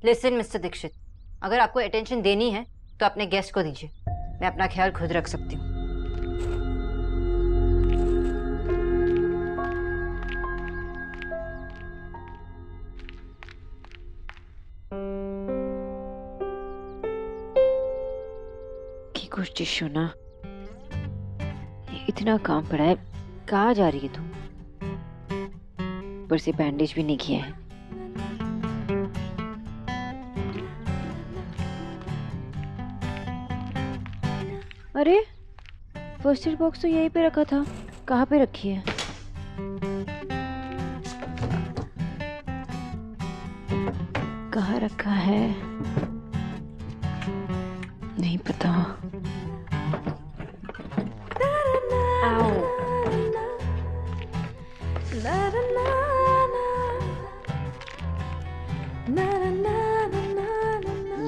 Listen mister Dixit, अगर आपको attention देनी है तो अपने गेस्ट को दीजिए, मैं अपना ख्याल खुद रख सकती हूँ। की कुछ टिश्यू ना, इतना काम पड़ा है, कहाँ जा रही है तू? ऊपर से बैंडेज भी नहीं किया है। अरे फर्स्ट एड बॉक्स तो यहीं पे रखा था, कहाँ पे रखी है? कहाँ रखा है नहीं पता। आओ।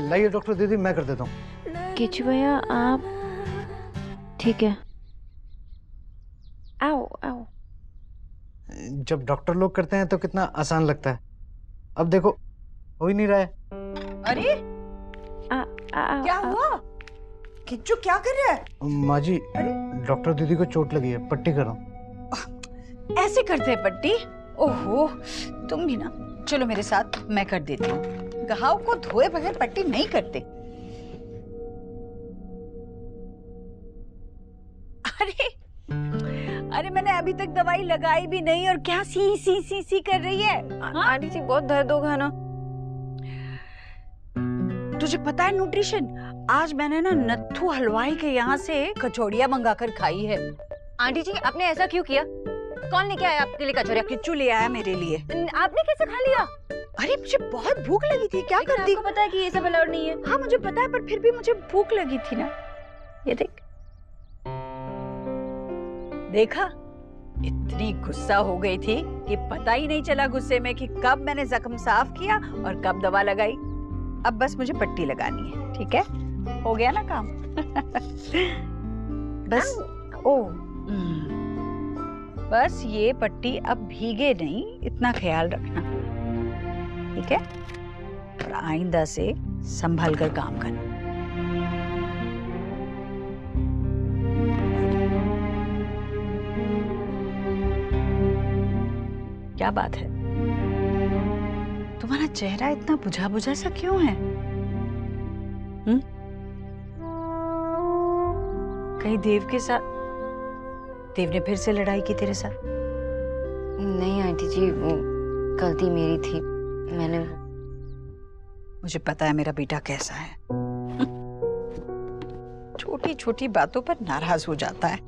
लाइए डॉक्टर दीदी, मैं कर देता हूँ। किचू भैया आप ठीक है? आओ आओ। जब डॉक्टर लोग करते हैं तो कितना आसान लगता है। अब देखो हो ही नहीं रहा है। अरे क्या हुआ? किच्चू क्या कर रहा है? माँ जी, डॉक्टर दीदी को चोट लगी है, पट्टी कर रहा हूँ। ऐसे करते हैं पट्टी? ओहो, तुम भी ना, चलो मेरे साथ, मैं कर देती हूँ। घाव को धोए बगैर पट्टी नहीं करते। अरे अरे मैंने अभी तक दवाई लगाई भी नहीं और क्या सी सी सी सी कर रही है? आंटी जी बहुत दर्द होगा ना। तुझे पता है न्यूट्रिशन, आज मैंने ना नत्थू हलवाई के यहाँ से कचौड़ियाँ मंगा कर खाई है। आंटी जी आपने ऐसा क्यों किया? कौन लेके आया आपके लिए कचौरियाँ? किच्चू ले आया मेरे लिए। आपने कैसे खा लिया? अरे मुझे बहुत भूख लगी थी, क्या करती? आपको पता है कि ये सब अलाउड नहीं है। हाँ मुझे पता है, पर फिर भी मुझे भूख लगी थी ना। ये देख, देखा, इतनी गुस्सा हो गई थी कि पता ही नहीं चला गुस्से में कि कब मैंने जख्म साफ किया और कब दवा लगाई। अब बस मुझे पट्टी लगानी है, ठीक है? हो गया ना काम? बस बस ये पट्टी अब भीगे नहीं, इतना ख्याल रखना, ठीक है? और आइंदा से संभल कर काम करना। क्या बात है, तुम्हारा चेहरा इतना बुझा बुझा सा क्यों है? कहीं देव के साथ, देव ने फिर से लड़ाई की तेरे साथ? नहीं आंटी जी, वो गलती मेरी थी, मैंने। मुझे पता है मेरा बेटा कैसा है, छोटी छोटी बातों पर नाराज हो जाता है।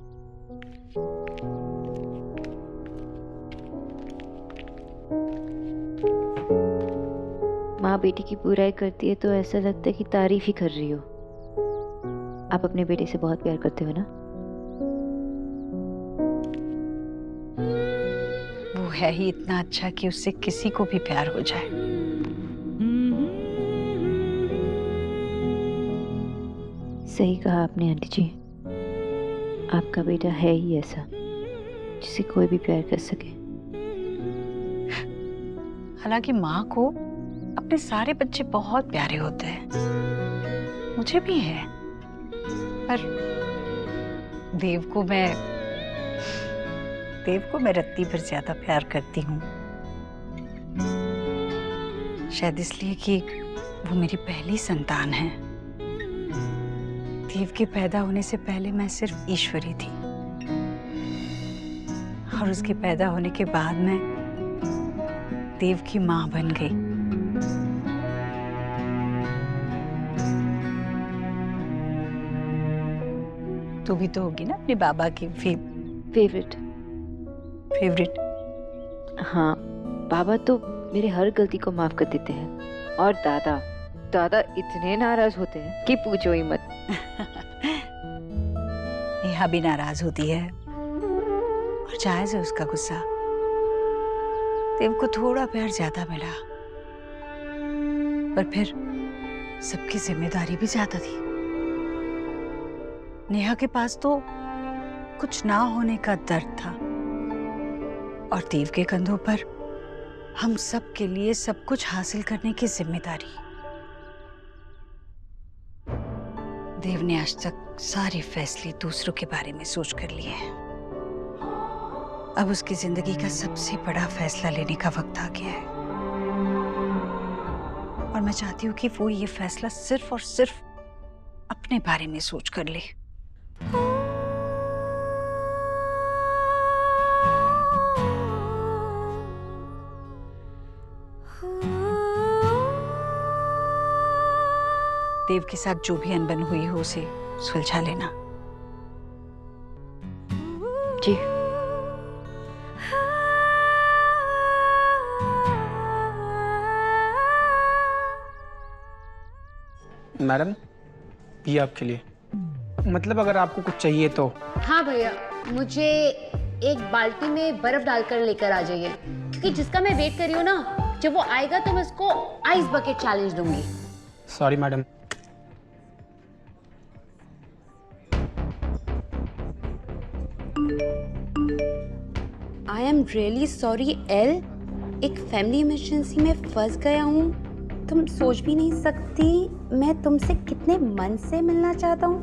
माँ बेटी की बुराई करती है तो ऐसा लगता है कि तारीफ ही कर रही हो। आप अपने बेटे से बहुत प्यार करते हो ना? वो है ही इतना अच्छा कि उससे किसी को भी प्यार हो जाए। सही कहा आपने आंटी जी, आपका बेटा है ही ऐसा जिसे कोई भी प्यार कर सके। हालांकि माँ को अपने सारे बच्चे बहुत प्यारे होते हैं, मुझे भी है, पर देव को मैं रत्ती भर ज्यादा प्यार करती हूँ। शायद इसलिए कि वो मेरी पहली संतान है। देव के पैदा होने से पहले मैं सिर्फ ईश्वरी थी, और उसके पैदा होने के बाद मैं देव की माँ बन गई। तू भी तो होगी ना अपने बाबा की फेवरेट। हाँ, बाबा तो मेरे हर गलती को माफ कर देते हैं, और दादा इतने नाराज होते हैं कि पूछो ही मत। नेहा भी नाराज होती है, और जायज है उसका गुस्सा। देव को थोड़ा प्यार ज्यादा मिला, पर फिर सबकी जिम्मेदारी भी ज्यादा थी। नेहा के पास तो कुछ ना होने का दर्द था, और देव के कंधों पर हम सब के लिए सब कुछ हासिल करने की जिम्मेदारी। देव ने आज तक सारे फैसले दूसरों के बारे में सोच कर लिए हैं। अब उसकी जिंदगी का सबसे बड़ा फैसला लेने का वक्त आ गया है और मैं चाहती हूँ कि वो ये फैसला सिर्फ और सिर्फ अपने बारे में सोच कर ले। देव के साथ जो भी अनबन हुई हो उसे सुलझा लेना। जी। मैडम, ये आपके लिए। मतलब अगर आपको कुछ चाहिए तो। हाँ भैया, मुझे एक बाल्टी में बर्फ डालकर लेकर आ जाइए, क्योंकि जिसका मैं वेट कर रही हूँ ना, जब वो आएगा तो मैं उसको आइस बकेट चैलेंज दूंगी। Sorry madam. I am really sorry L, एक फैमिली इमरजेंसी में फंस गया हूँ। तुम सोच भी नहीं सकती मैं तुमसे कितने मन से मिलना चाहता हूँ।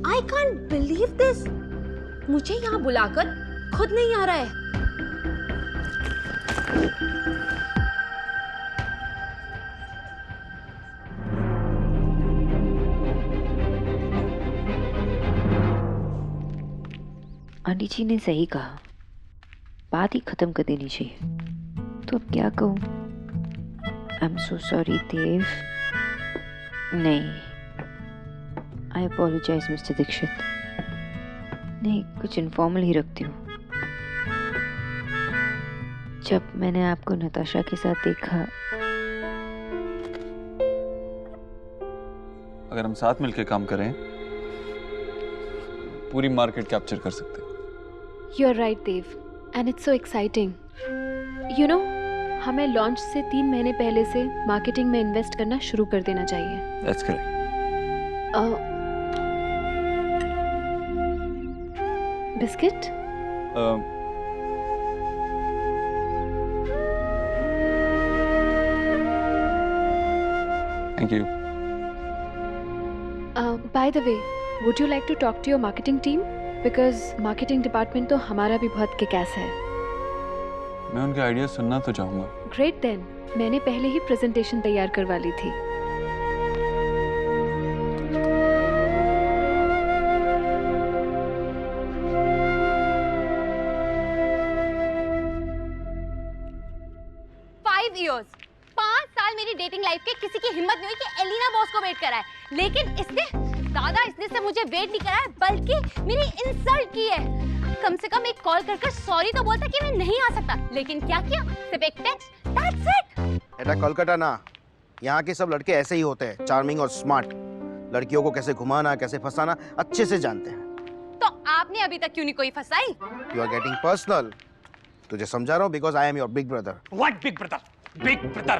आई कांट बिलीव दिस, मुझे यहाँ बुलाकर खुद नहीं आ रहा है। आंटी जी ने सही कहा, बात ही खत्म कर देनी चाहिए। तो अब क्या कहूँ? आई एम सो सॉरी देव। नहीं, आई अपोलोजाइज मिस्टर दीक्षित। नहीं, कुछ इनफॉर्मल ही रखती हूँ। जब मैंने आपको नताशा के साथ देखा, अगर हम साथ मिलकर काम करें पूरी मार्केट कैप्चर कर सकते हैं। You're right, Dev, and it's so exciting. You know, हमें लॉन्च से 3 महीने पहले से मार्केटिंग में इन्वेस्ट करना शुरू कर देना चाहिए। That's correct. Biscuit? Thank you. By the way, would you like to talk to your marketing team? Because marketing department तो हमारा भी बहुत किक-एस है। मैं उनके आइडिया सुनना तो चाहूँगा। Great then, मैंने पहले ही प्रेजेंटेशन तैयार करवा ली थी। पाँच साल मेरी डेटिंग लाइफ के किसी की हिम्मत नहीं हुई कि एलिना बॉस को वेट कराए, लेकिन इसने से मुझे वेट नहीं कराया बल्कि मेरी इंसल्ट की है। कम से कम एक कॉल कर सॉरी तो बोलता कि मैं नहीं आ सकता, लेकिन क्या किया? सिर्फ एक टेक्स्ट, दैट्स इट। बेटा कोलकाता ना, यहाँ के सब लड़के ऐसे ही होते हैं, चार्मिंग और स्मार्ट। लड़कियों को कैसे घुमाना, कैसे फंसाना अच्छे से जानते हैं। तो आपने अभी तक क्यों नहीं कोई फंसाई? You are getting personal. तुझे समझा रहा हूँ because I am your big brother. What big brother? Big brother,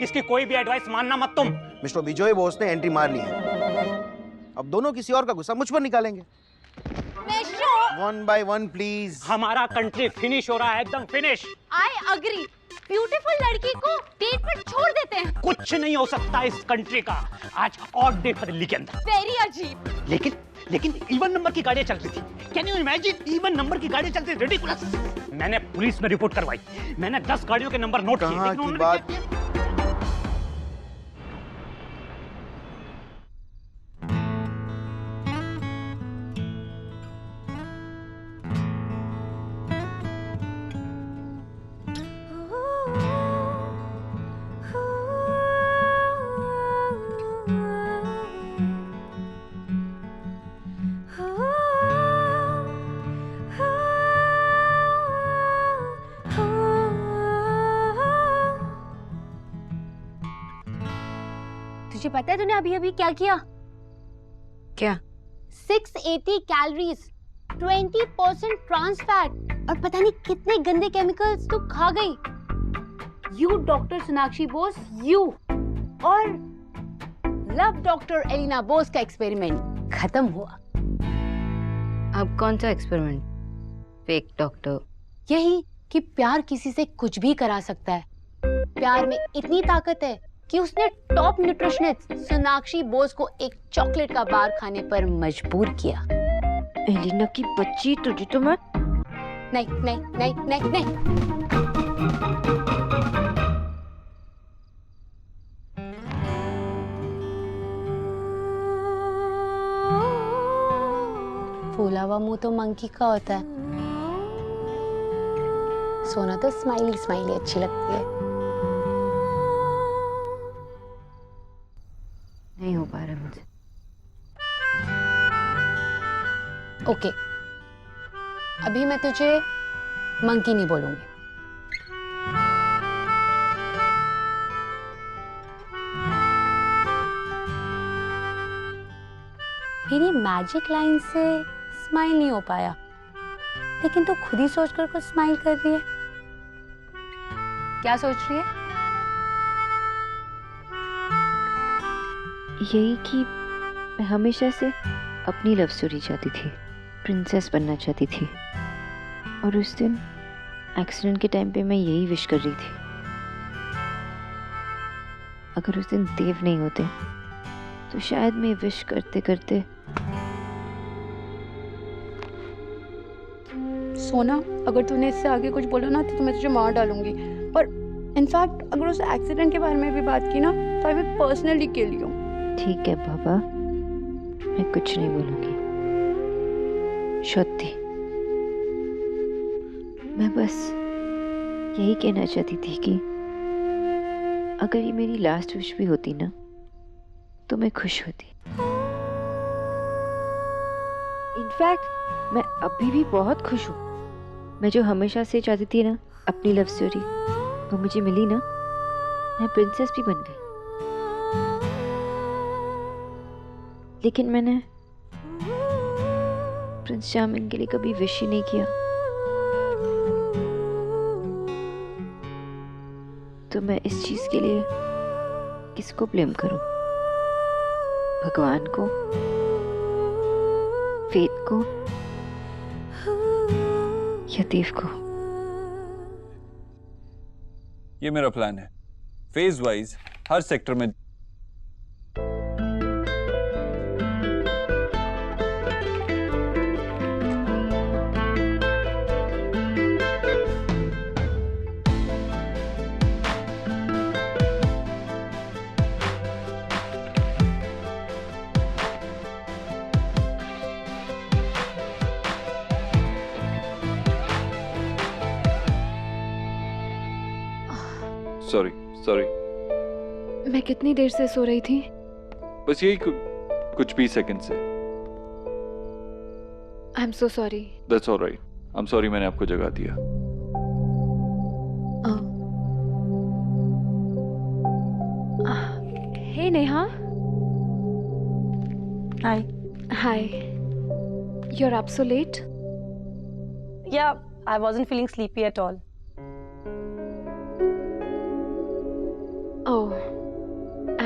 इसकी कोई भी एडवाइस मानना मत तुम। मिस्टर विजय बोस ने एंट्री मार ली है, अब दोनों किसी और का गुस्सा मुझ पर निकालेंगे। One by one please. हमारा कंट्री फिनिश हो रहा है, एकदम फिनिश। आई अग्री, ब्यूटीफुल लड़की को डेट पर छोड़ देते हैं। कुछ नहीं हो सकता इस कंट्री का। आज ऑड डे फॉर दिल्ली के अंदर। वेरी अजीब। लेकिन इवन नंबर की गाड़ियां चल रही थी। Can you imagine? Even number की गाड़ियां चलती, रिडिकुलस। मैंने पुलिस में रिपोर्ट करवाई, मैंने 10 गाड़ियों के नंबर नोट किए, लेकिन उन्होंने क्या किया? तुझे पता है तूने अभी अभी क्या किया? क्या? 680 कैलोरीज, 20% ट्रांस फैट और पता नहीं कितने गंदे केमिकल्स तू खा गई। You doctor Sonakshi Bose, you और लव डॉक्टर एलिना बोस का एक्सपेरिमेंट खत्म हुआ। अब कौन सा एक्सपेरिमेंट? Fake doctor. यही कि प्यार किसी से कुछ भी करा सकता है। प्यार में इतनी ताकत है कि उसने टॉप न्यूट्रिशनिस्ट सोनाक्षी बोस को एक चॉकलेट का बार खाने पर मजबूर किया। एलिना की बच्ची, तुझे तो मैं नहीं नहीं नहीं नहीं नहीं। फूला हुआ मुंह तो मंकी का होता है। सोना तो स्माइली स्माइली अच्छी लगती है। नहीं हो पा रहा मुझे। ओके, अभी मैं तुझे मंकी नहीं बोलूंगी। मेरी मैजिक लाइन से स्माइल नहीं हो पाया, लेकिन तू खुद ही सोचकर कुछ स्माइल कर रही है। क्या सोच रही है? यही कि मैं हमेशा से अपनी लव स्टोरी चाहती थी, प्रिंसेस बनना चाहती थी, और उस दिन एक्सीडेंट के टाइम पे मैं यही विश कर रही थी। अगर उस दिन देव नहीं होते तो शायद मैं विश करते करते। सोना, अगर तूने इससे आगे कुछ बोला ना तो मैं तुझे मार डालूंगी। और इनफैक्ट अगर उस एक्सीडेंट के बारे में भी बात की ना तो I will personally kill you. ठीक है बाबा, मैं कुछ नहीं बोलूंगी। सत्य, मैं बस यही कहना चाहती थी कि अगर ये मेरी लास्ट विश भी होती ना तो मैं खुश होती। इनफैक्ट मैं अभी भी बहुत खुश हूँ। मैं जो हमेशा से चाहती थी ना, अपनी लव स्टोरी, वो मुझे मिली ना। मैं प्रिंसेस भी बन गई। लेकिन मैंने प्रिंस चार्मिंग के लिए कभी विश ही नहीं किया। तो मैं इस चीज के लिए किसको ब्लेम करूं? भगवान को, फेट को, या देव को? ये मेरा प्लान है, फेज वाइज हर सेक्टर में। सॉरी सॉरी, मैं कितनी देर से सो रही थी? बस यही कुछ 20 सेकंड से। I am so sorry. That's alright, I am sorry मैंने आपको जगा दिया। हे नेहा। हाय। हाय। You're up so late? Yeah, I wasn't feeling sleepy at all. Oh,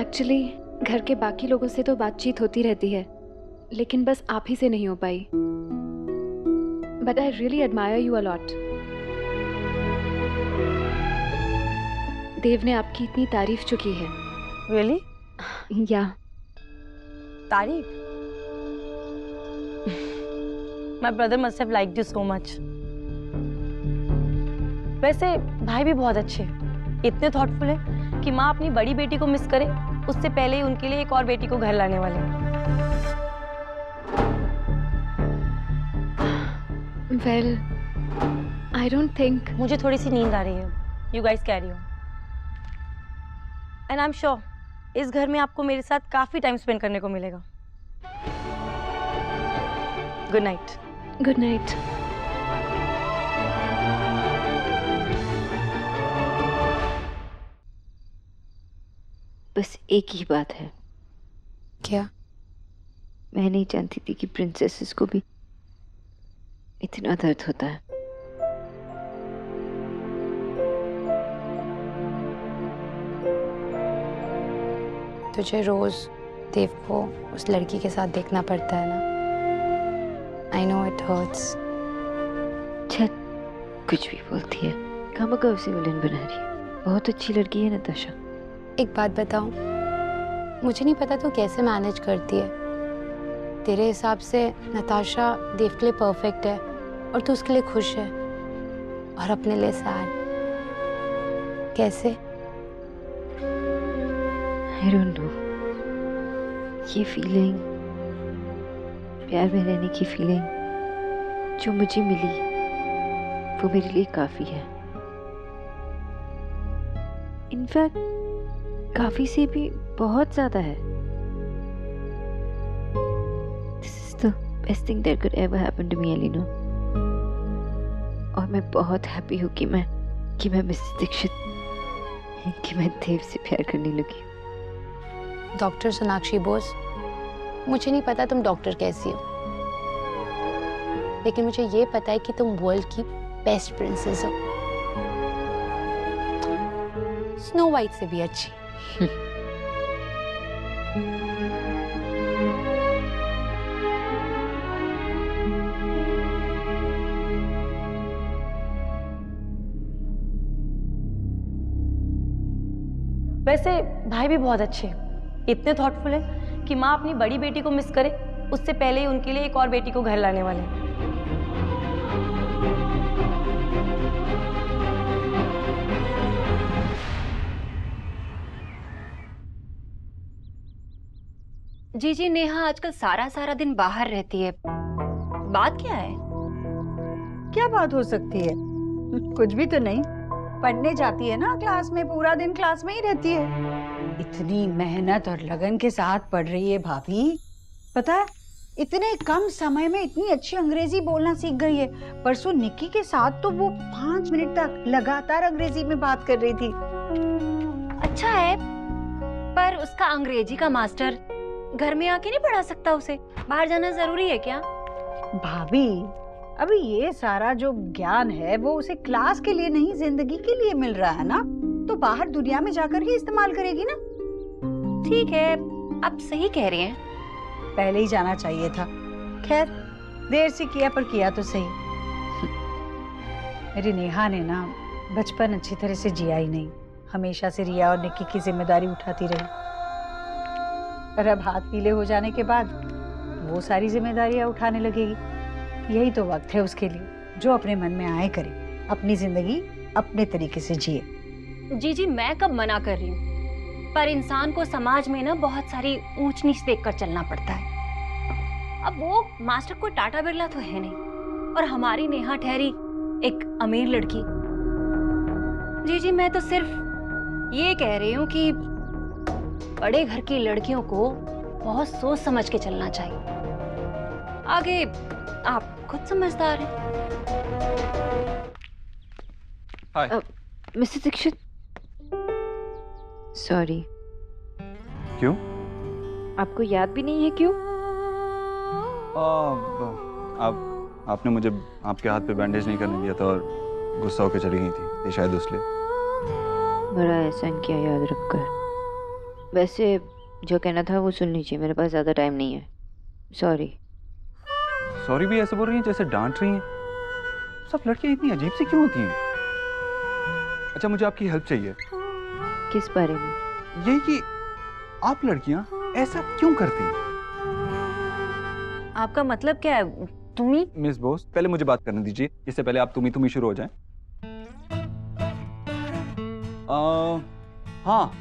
actually घर के बाकी लोगों से तो बातचीत होती रहती है, लेकिन बस आप ही से नहीं हो पाई। But I really admire you a lot. Dev ने आपकी इतनी तारीफ जो की है। Really? या तारीफ? My brother must have liked you so much. वैसे भाई भी बहुत अच्छे, इतने थॉटफुल है कि माँ अपनी बड़ी बेटी को मिस करे उससे पहले ही उनके लिए एक और बेटी को घर लाने वाले हैं। Well, I don't think. मुझे थोड़ी सी नींद आ रही है। You guys carry on. And I am sure इस घर में आपको मेरे साथ काफी टाइम स्पेंड करने को मिलेगा। Good night. Good night. बस एक ही बात है। क्या? मैं नहीं जानती थी कि प्रिंसेसेस को भी इतना दर्द होता है। तुझे रोज देव को उस लड़की के साथ देखना पड़ता है ना। I know it hurts. छत कुछ भी बोलती है, खामखा उसे विलन बना रही है। बहुत अच्छी लड़की है नताशा, एक बात बताऊं, मुझे नहीं पता तू कैसे मैनेज करती है। तेरे हिसाब से नताशा देव के लिए परफेक्ट है और तू उसके लिए खुश है, और अपने लिए सैड। कैसे? आई डोंट नो, ये फीलिंग, प्यार में रहने की फीलिंग जो मुझे मिली वो मेरे लिए काफी है। इनफैक्ट काफी से भी बहुत ज्यादा है। This is the best thing that could ever happen to me, Elina. और मैं बहुत हैप्पी हूँ कि मैं मिसेस दीक्षित, कि मैं देव से प्यार करने लगी। डॉक्टर सोनाक्षी बोस, मुझे नहीं पता तुम डॉक्टर कैसी हो, लेकिन मुझे ये पता है कि तुम वर्ल्ड की बेस्ट प्रिंसेस हो, स्नो वाइट से भी अच्छी। वैसे भाई भी बहुत अच्छे, इतने थॉटफुल है कि माँ अपनी बड़ी बेटी को मिस करे उससे पहले ही उनके लिए एक और बेटी को घर लाने वाले हैं। जी नेहा आजकल सारा दिन बाहर रहती है, बात क्या है? क्या बात हो सकती है? कुछ भी तो नहीं, पढ़ने जाती है ना क्लास में, पूरा दिन क्लास में ही रहती है। इतनी मेहनत और लगन के साथ पढ़ रही है भाभी, पता है इतने कम समय में इतनी अच्छी अंग्रेजी बोलना सीख गई है। परसों निक्की के साथ तो वो 5 मिनट तक लगातार अंग्रेजी में बात कर रही थी। अच्छा है, पर उसका अंग्रेजी का मास्टर घर में आके नहीं पढ़ा सकता उसे? बाहर जाना जरूरी है क्या? भाभी अभी ये सारा जो ज्ञान है वो उसे क्लास के लिए नहीं, जिंदगी के लिए मिल रहा है ना, तो बाहर दुनिया में जाकर ही इस्तेमाल करेगी ना। ठीक है, आप सही कह रही हैं। पहले ही जाना चाहिए था, खैर देर से किया पर किया तो सही। मेरी नेहा ने ना बचपन अच्छी तरह से जिया ही नहीं, हमेशा से रिया और निक्की की जिम्मेदारी उठाती रही, और अब हाथ पीले हो जाने के बाद वो सारी जिम्मेदारियां उठाने लगेगी। यही तो वक्त है उसके लिए, जो अपने मन में आए करे, अपनी जिंदगी अपने तरीके से जिए। जी मैं कब मना कर रही हूँ, पर इंसान को समाज में ना बहुत सारी ऊंच नीच देखकर चलना पड़ता है। अब वो मास्टर कोई टाटा बिरला तो है नहीं, और हमारी नेहा ठहरी एक अमीर लड़की। जी मैं तो सिर्फ ये कह रही हूँ कि बड़े घर की लड़कियों को बहुत सोच समझ के चलना चाहिए। आगे आप खुद समझदार हैं। Hi mister Dixit, sorry. क्यों? आपको याद भी नहीं है? क्यों? आपने मुझे आपके हाथ पे बैंडेज नहीं करने दिया था और गुस्सा होकर चली गई थी, ये शायद उसलिए। बड़ा एहसान किया याद रखकर। वैसे जो कहना था वो सुन लीजिए, मेरे पास ज़्यादा टाइम नहीं है। सॉरी। सॉरी भी ऐसे बोल रही हैं जैसे डांट रही हैं। सब लड़कियां इतनी अजीब सी क्यों होती हैं? अच्छा मुझे आपकी हेल्प चाहिए। किस बारे में? यही कि आप लड़कियां ऐसा क्यों करती हैं? आपका मतलब क्या है? तुम्ही? मिस बोस पहले मुझे बात करने दीजिए, इससे पहले आप तुम्ही शुरू हो जाएं। हाँ,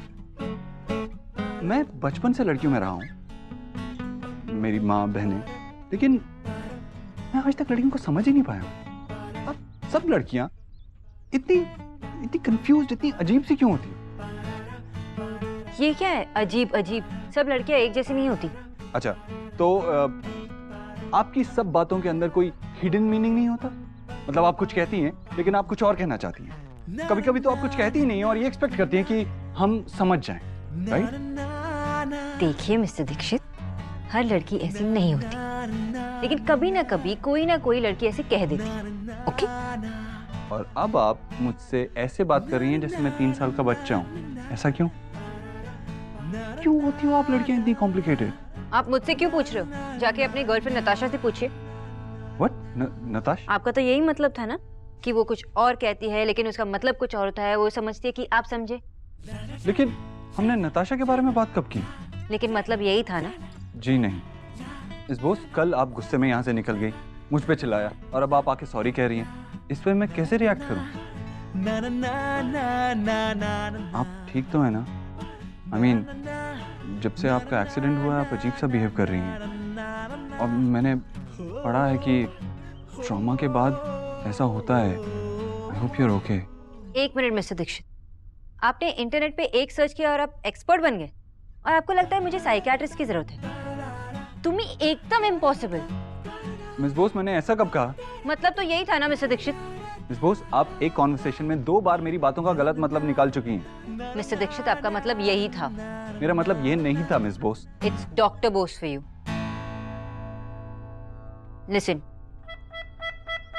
मैं बचपन से लड़कियों में रहा हूँ, मेरी माँ बहनें, लेकिन मैं आज तक लड़कियों को समझ ही नहीं पाया। अब सब लड़कियां इतनी कंफ्यूज्ड, इतनी अजीब सी क्यों होती हैं? ये क्या है अजीब? सब लड़कियां एक जैसी नहीं होती। अच्छा तो आपकी सब बातों के अंदर कोई हिडन मीनिंग नहीं होता? मतलब आप कुछ कहती हैं लेकिन आप कुछ और कहना चाहती हैं। कभी कभी तो आप कुछ कहती ही नहीं और ये एक्सपेक्ट करती हैं कि हम समझ जाएं, राइट? देखिए मिस्टर दीक्षित, हर लड़की ऐसी नहीं होती, लेकिन कभी ना कभी कोई ना कोई लड़की ऐसे कह देती है, ओके? और अब आप मुझसे ऐसे बात कर रही हैं जैसे मैं 3 साल का बच्चा हूँ। ऐसा क्यों? क्यों होती हो आप लड़कियां इतनी कॉम्प्लिकेटेड? आप मुझसे क्यों पूछ रहे हो? जाके अपनी गर्लफ्रेंड नताशा से पूछिए। व्हाट? नताशा? आपका तो यही मतलब था ना कि वो कुछ और कहती है लेकिन उसका मतलब कुछ और होता है, वो समझती है कि आप समझे। लेकिन हमने नताशा के बारे में बात कब की? लेकिन मतलब यही था ना। जी नहीं मिस बोस, कल आप गुस्से में यहाँ से निकल गई, मुझ पे चिल्लाया और अब आप आके सॉरी कह रही हैं। इस पे मैं कैसे रिएक्ट करूँ? आप ठीक तो है ना? I mean, जब से आपका एक्सीडेंट हुआ आप अजीब सा बिहेव कर रही हैं और मैंने पढ़ा है कि ट्रॉमा के बाद ऐसा होता है। I hope you are okay. एक मिनट मिस्टर दीक्षित, आपने इंटरनेट पे एक सर्च किया और आप एक्सपर्ट बन गए और आपको लगता है मुझे साइकियाट्रिस्ट की जरूरत है? तुम्ही एकदम इम्पॉसिबल। मिस बोस, मैंने ऐसा कब कहा? मतलब तो यही था ना मिस्टर दीक्षित। मिस बोस, आप एक कॉन्वर्सेशन में 2 बार मेरी बातों का गलत मतलब निकाल चुकी हैं। मिस्टर दीक्षित, आपका मतलब यही था। मेरा मतलब ये नहीं था miss Bose. It's doctor Bose for you. Listen,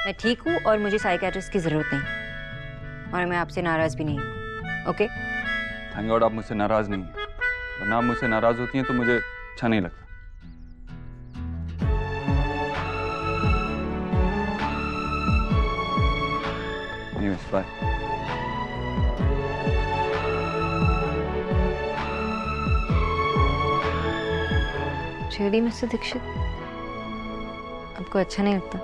मैं ठीक हूँ और मुझे साइकियाट्रिस्ट की जरूरत नहीं और मैं आपसे नाराज भी नहीं हूँ। ओके? थैंक गॉड आप मुझसे नाराज नहीं हैं, वरना आप मुझसे नाराज होती हैं तो मुझे अच्छा नहीं लगता। Anyways, bye. Really, mister Dixit, आपको अच्छा नहीं लगता?